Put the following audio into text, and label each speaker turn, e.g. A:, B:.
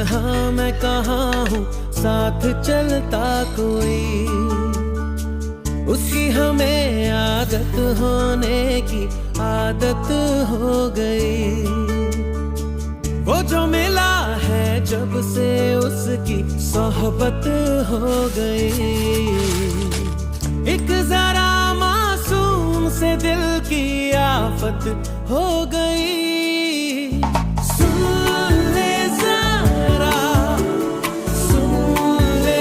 A: तरह मैं कहाँ हूँ, साथ चलता कोई। उसकी हमें आदत होने की आदत हो गई। वो जो मिला है जब से उसकी सोहबत हो गई। एक जरा मासूम से दिल की आफत हो गई। सुन